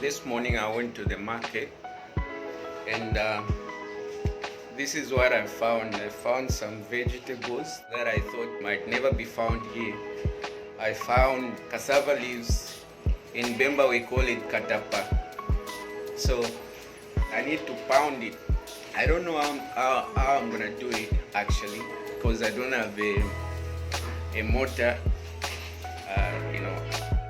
This morning I went to the market and this is what I found. I found some vegetables that I thought might never be found here. I found cassava leaves. In Bemba we call it katapa. So I need to pound it. I don't know how I'm gonna do it actually, because I don't have a mortar,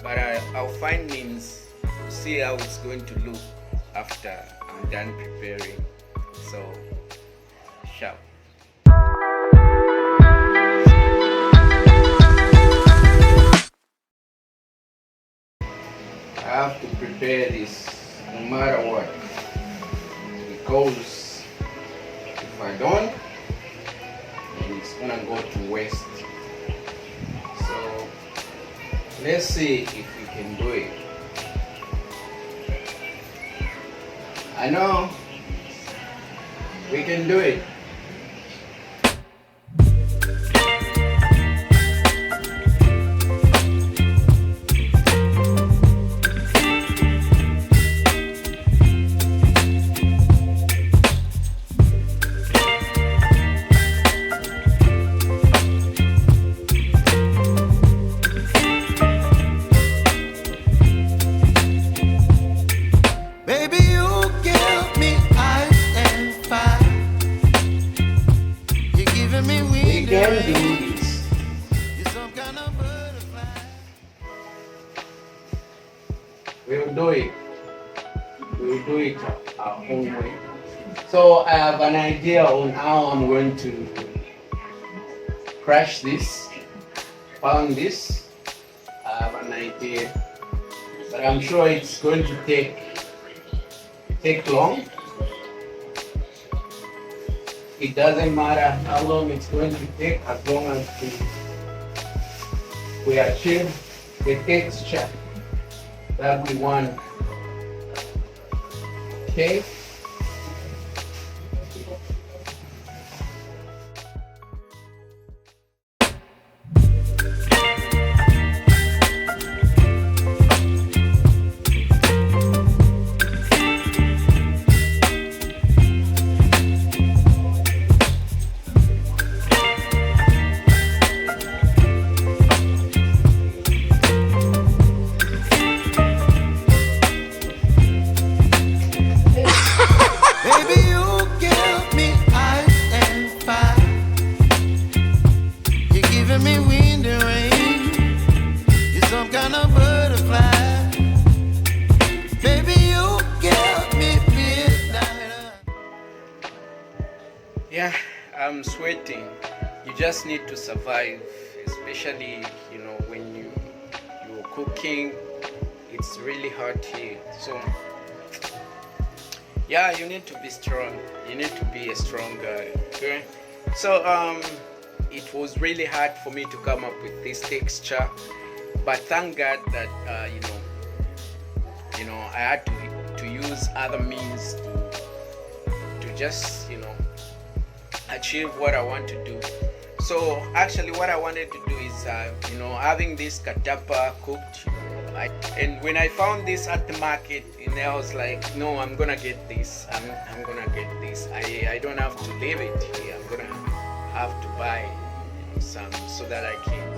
but I'll find means to see how it's going to look after I'm done preparing. So, sharp. I have to prepare this no matter what, because if I don't, then it's gonna go to waste. So let's see if we can do it. I know we can do it. We'll do it. We'll do it our own way. So I have an idea on how I'm going to crush this, pound this. I have an idea, but I'm sure it's going to take long. It doesn't matter how long it's going to take, as long as we achieve the texture that we want. Okay. Yeah, I'm sweating. You just need to survive, especially when you're cooking. It's really hot here. So yeah, you need to be strong. You need to be a strong guy. Okay. So it was really hard for me to come up with this texture, but thank God that I had to use other means to just achieve what I want to do. So actually what I wanted to do is having this katapa cooked, and when I found this at the market, I was like, no, I'm gonna get this. I'm gonna get this. I don't have to leave it here. I'm gonna have to buy some so that I can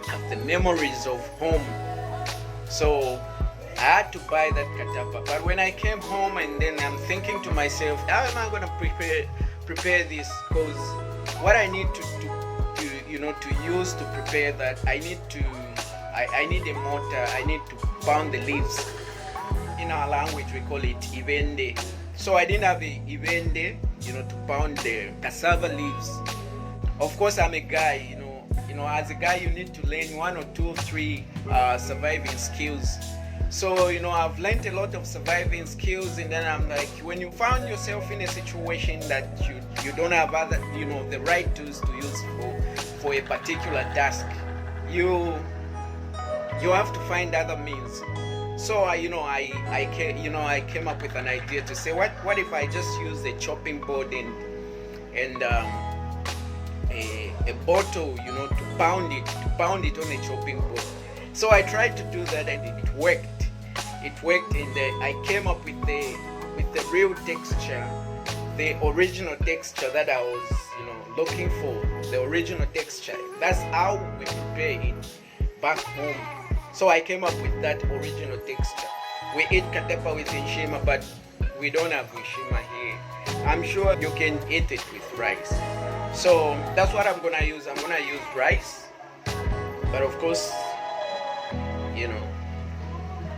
have the memories of home. So I had to buy that katapa. But when I came home, and then I'm thinking to myself, how am I gonna prepare this? Because what I need to use to prepare that, I need a mortar. I need to pound the leaves. In our language we call it ibende. So I didn't have a ibende to pound the cassava leaves. Of course, I'm a guy, as a guy you need to learn 1 or 2 or 3 surviving skills. So I've learned a lot of surviving skills, and then I'm like, when you found yourself in a situation that you don't have the right tools to use for a particular task, you have to find other means. So I came up with an idea to say, what if I just use a chopping board and a bottle, to pound it on a chopping board. So I tried to do that, and it worked. it worked in the, I came up with the real texture, the original texture that I was, looking for, the original texture. That's how we prepare it back home. So I came up with that original texture. We eat cassava with inshima, but we don't have inshima here. I'm sure you can eat it with rice. So that's what I'm gonna use. I'm gonna use rice, but of course,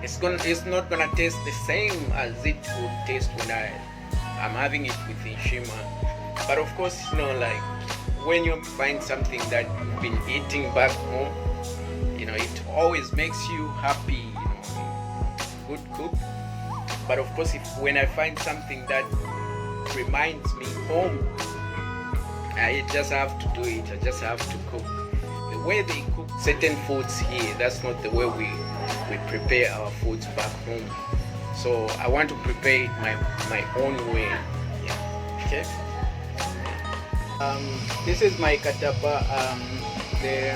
it's not gonna taste the same as it would taste when I'm having it with inshima. But of course, like when you find something that you've been eating back home, it always makes you happy, good cook. But of course, when I find something that reminds me home, I just have to do it. I just have to cook. The way they cook certain foods here, that's not the way we prepare our foods back home. So I want to prepare it my own way. Yeah. Okay. This is my cassava, the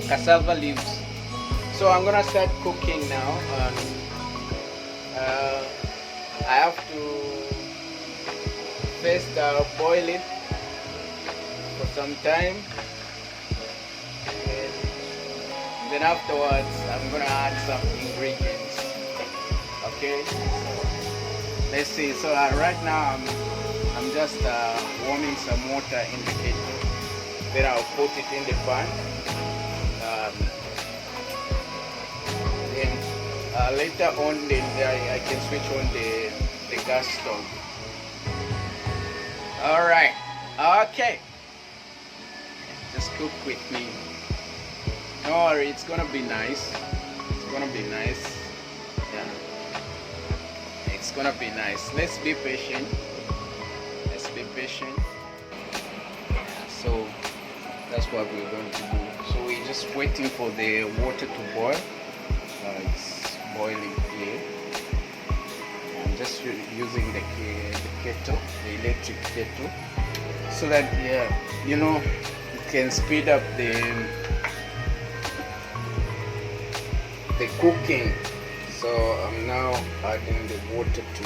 cassava leaves. So I'm gonna start cooking now. I have to first boil it for some time, and then afterwards I'm gonna add some ingredients. Okay, let's see. So right now I'm just warming some water in the kettle. Then I'll put it in the pan. Then later on, then I can switch on the gas stove. All right. Okay. Just cook with me. Don't worry, it's gonna be nice. It's gonna be nice. Yeah. It's gonna be nice. Let's be patient. Let's be patient. So that's what we're going to do. So we're just waiting for the water to boil. It's boiling here. I'm just using the kettle, the electric kettle, so that it can speed up the cooking. So I'm now adding the water to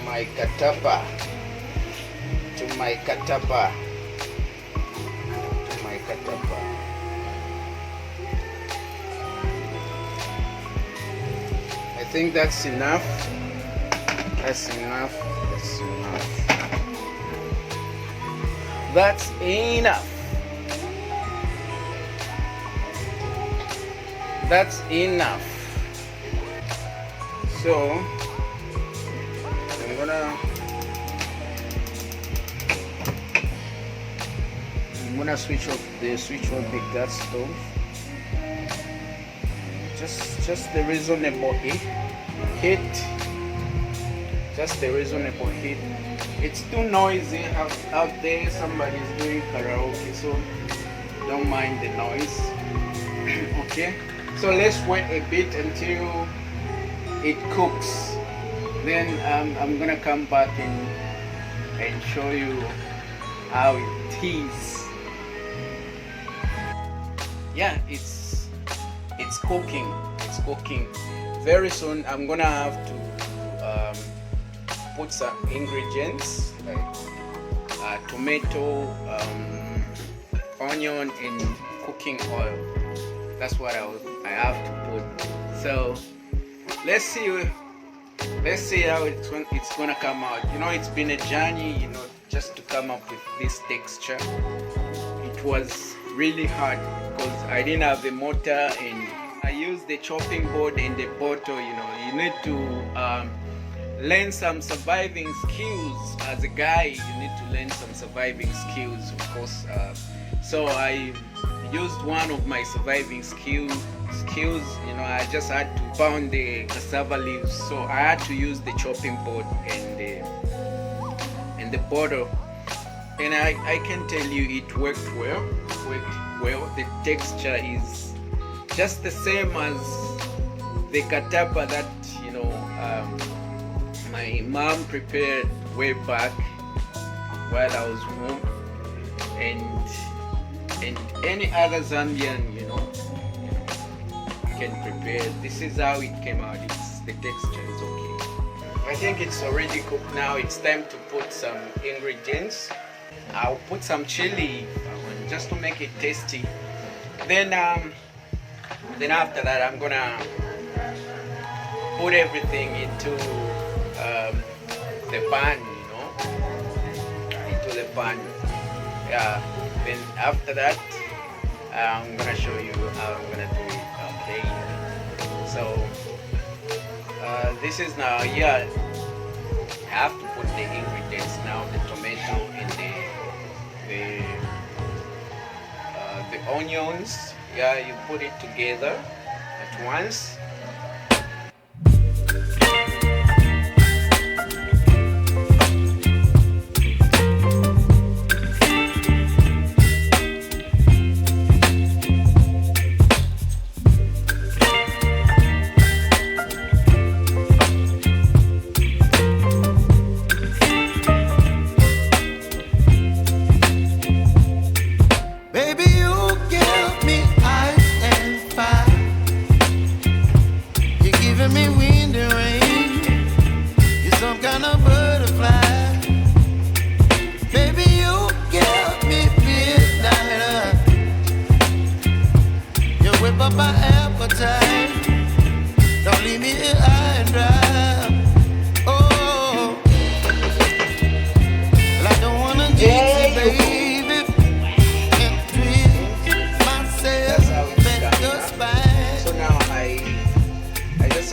my cassava. I think that's enough. That's enough. That's enough. That's enough. So I'm gonna switch on the gas stove. Just the reasonable heat. Just the reasonable heat. It's too noisy out there. Somebody's doing karaoke, so don't mind the noise. Okay. So let's wait a bit until it cooks. Then I'm gonna come back and show you how it is. Yeah, it's cooking. It's cooking. Very soon I'm gonna have to put some ingredients like tomato, onion, and cooking oil. That's what I have to put. So let's see how it's gonna come out. It's been a journey, just to come up with this texture. It was really hard because I didn't have the mortar, and I used the chopping board and the bottle. You need to learn some surviving skills. As a guy, you need to learn some surviving skills, of course. So I used one of my surviving skills. I just had to pound the cassava leaves, so I had to use the chopping board and the bottle, and I can tell you it worked well. The texture is just the same as the cassava that my mom prepared way back while I was home, and any other Zambian can prepare. This is how it came out. The texture is okay. I think it's already cooked now. It's time to put some ingredients. I'll put some chili just to make it tasty. Then after that, I'm gonna put everything into the pan, into the pan. Yeah. Then after that, I'm gonna show you how I'm gonna do it. Okay. So this is now here. I have to put the ingredients now: the tomato and the onions. Yeah, you put it together at once.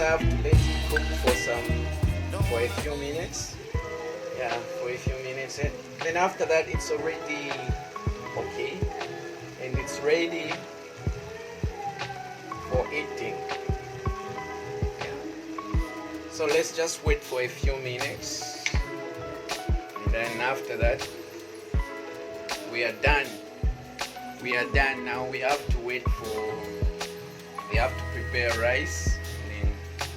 Have to let it cook for a few minutes. Yeah, for a few minutes, and then after that it's already okay, and it's ready for eating. Yeah. So let's just wait for a few minutes, and then after that we are done. We are done now. We have to wait for. We have to prepare rice.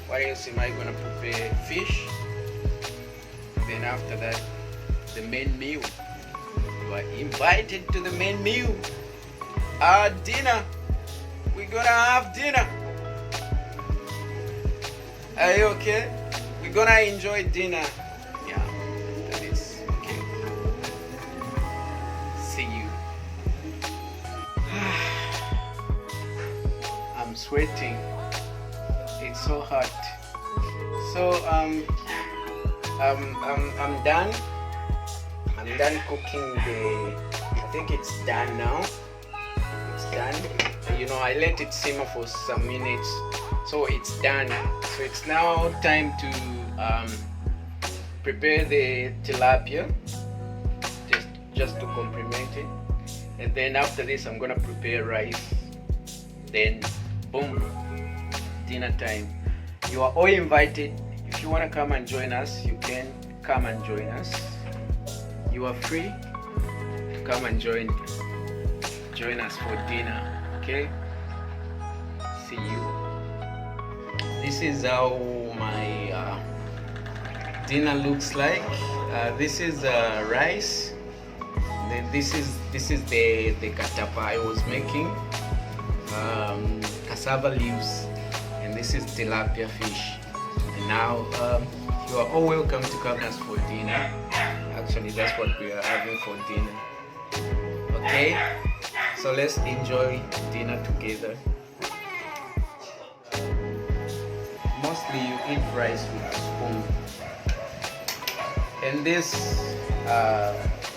What else am I gonna prepare? Fish. Then after that, the main meal. You are invited to the main meal. Our dinner. We're gonna have dinner. Are you okay? We're gonna enjoy dinner. Yeah, that is okay. See you. I'm sweating. It's so hot. So I'm done. I'm done cooking I think it's done now. It's done. I let it simmer for some minutes. So it's done. So it's now time to prepare the tilapia. Just to complement it. And then after this I'm gonna prepare rice. Then boom. Dinner time. You are all invited. If you want to come and join us, you can come and join us. You are free to come and join us for dinner. Okay? See you. This is how my dinner looks like. This is rice. Then this is the cassava I was making. Cassava leaves. This is tilapia fish. And now you are all welcome to come us for dinner. Actually, that's what we are having for dinner. Okay, so let's enjoy dinner together. Mostly you eat rice with a spoon. And this,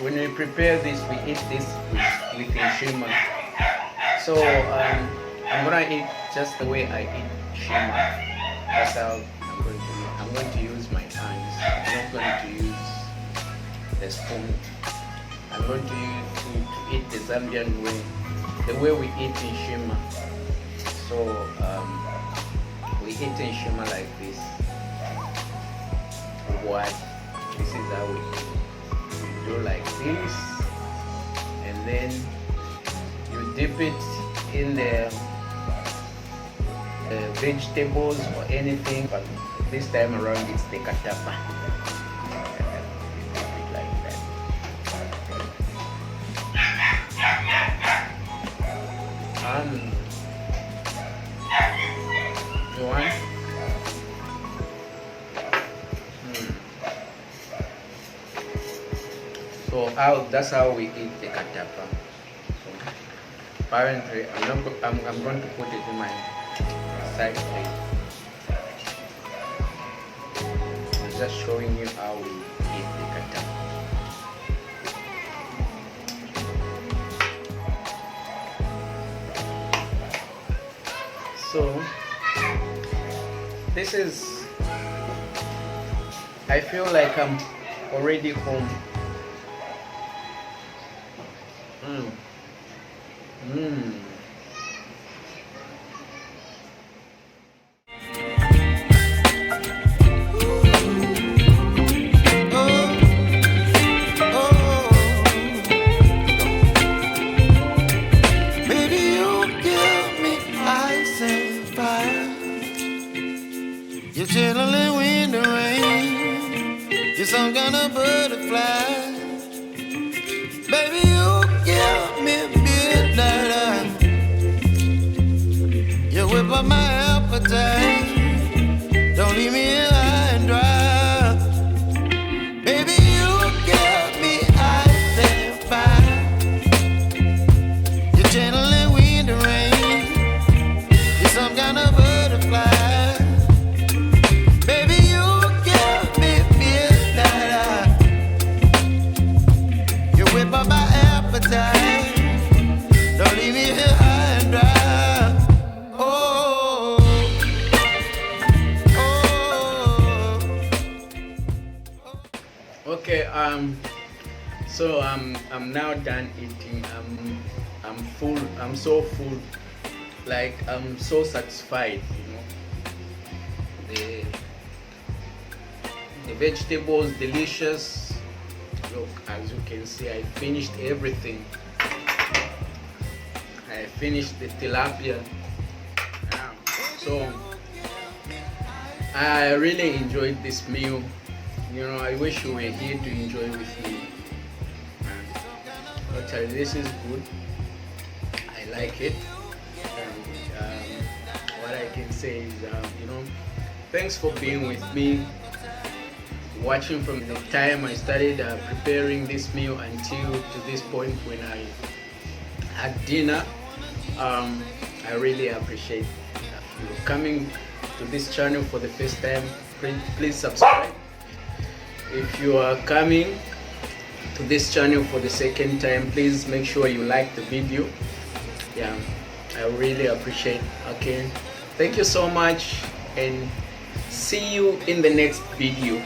when we prepare this, we eat this with shima. So I'm gonna eat just the way I eat shima. That's how I'm going to do. I'm going to use my hands. I'm not going to use the spoon. I'm going to eat the Zambian way, the way we eat in shima. So we eat in shima like this. What? This is how we do like this, and then you dip it in the vegetables or anything, but this time around it's the cassava. Dip it like that. one. So that's how we eat the cassava. So apparently I'm going to put it in my side plate. I'm just showing you how we eat the cassava. So this is, I feel like I'm already home. You're chilling when the rain. You're some kind of butterfly. Baby, you give me midnight. You whip up my appetite. Don't leave me here high and dry. Baby, you give me ice and fire. You're channeling wind and rain. You're some kind of butterfly. Don't leave me here high and dry. Oh, Okay, so I'm now done eating. I'm full. I'm so full. Like I'm so satisfied, The vegetables delicious. Look, as you can see, I finished everything. I finished the tilapia. So I really enjoyed this meal. I wish you were here to enjoy with me. But this is good. I like it. And what I can say is, thanks for being with me, watching from the time I started preparing this meal until to this point when I had dinner. I really appreciate you coming to this channel for the first time. Please subscribe. If you are coming to this channel for the second time, please make sure you like the video. I really appreciate. Okay, thank you so much, and see you in the next video.